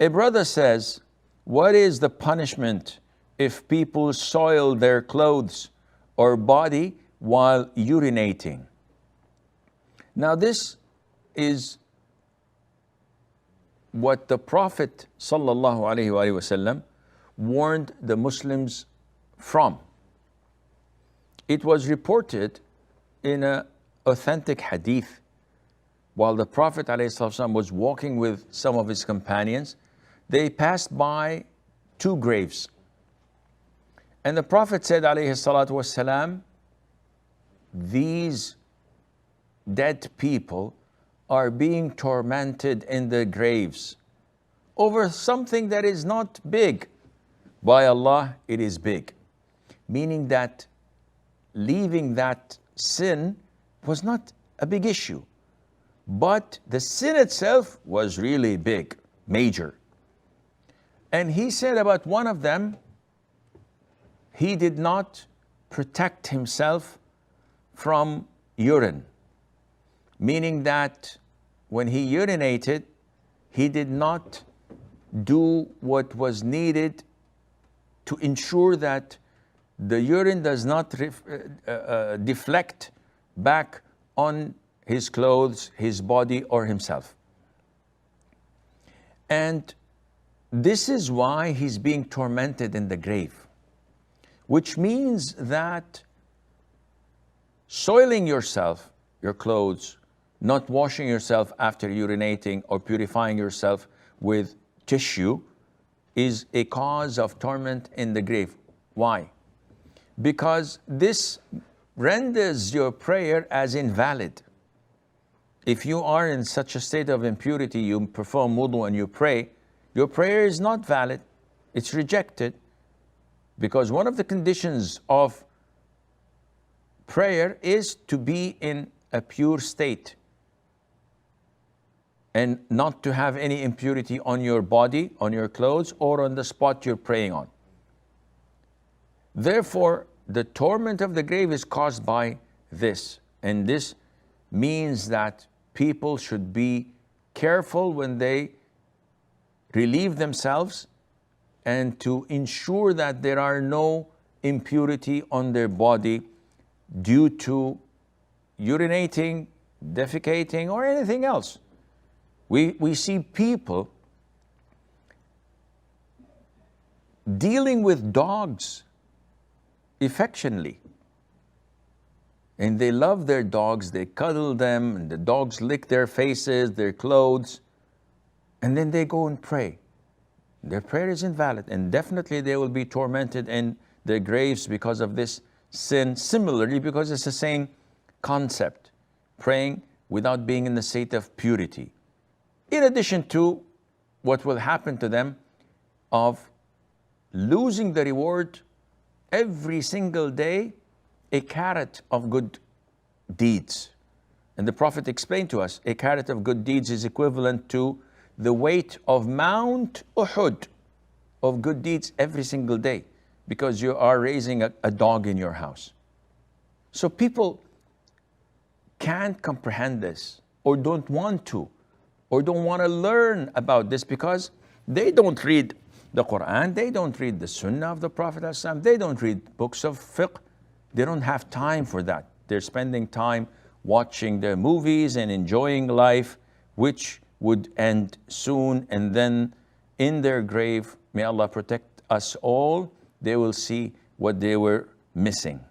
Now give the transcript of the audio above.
A brother says, what is the punishment if people soil their clothes or body while urinating? Now this is what the Prophet ﷺ warned the Muslims from. It was reported in an authentic hadith while the Prophet ﷺ was walking with some of his companions, they passed by two graves. And the Prophet said ﷺ, these dead people are being tormented in the graves over something that is not big. By Allah, it is big. Meaning that leaving that sin was not a big issue. But the sin itself was really big, major. And he said about one of them, he did not protect himself from urine. Meaning that when he urinated, he did not do what was needed to ensure that the urine does not deflect back on his clothes, his body, or himself. And this is why he's being tormented in the grave, which means that soiling yourself, your clothes, not washing yourself after urinating or purifying yourself with tissue is a cause of torment in the grave. Why? Because this renders your prayer as invalid. If you are in such a state of impurity, you perform wudu and you pray, your prayer is not valid. It's rejected. Because one of the conditions of prayer is to be in a pure state and not to have any impurity on your body, on your clothes, or on the spot you're praying on. Therefore, the torment of the grave is caused by this. And this means that people should be careful when they relieve themselves and to ensure that there are no impurity on their body due to urinating, defecating, or anything else. We see people dealing with dogs affectionately. And they love their dogs, they cuddle them, and the dogs lick their faces, their clothes, and then they go and pray. Their prayer is invalid, and definitely they will be tormented in their graves because of this sin. Similarly, because it's the same concept, praying without being in the state of purity. In addition to what will happen to them of losing the reward every single day, a carat of good deeds. And the Prophet explained to us, a carat of good deeds is equivalent to the weight of Mount Uhud of good deeds every single day, because you are raising a dog in your house. So people can't comprehend this, or don't want to, or don't want to learn about this, because they don't read the Quran, they don't read the Sunnah of the Prophet ﷺ, they don't read books of fiqh. They don't have time for that. They're spending time watching their movies and enjoying life, which would end soon, and then in their grave, may Allah protect us all, they will see what they were missing.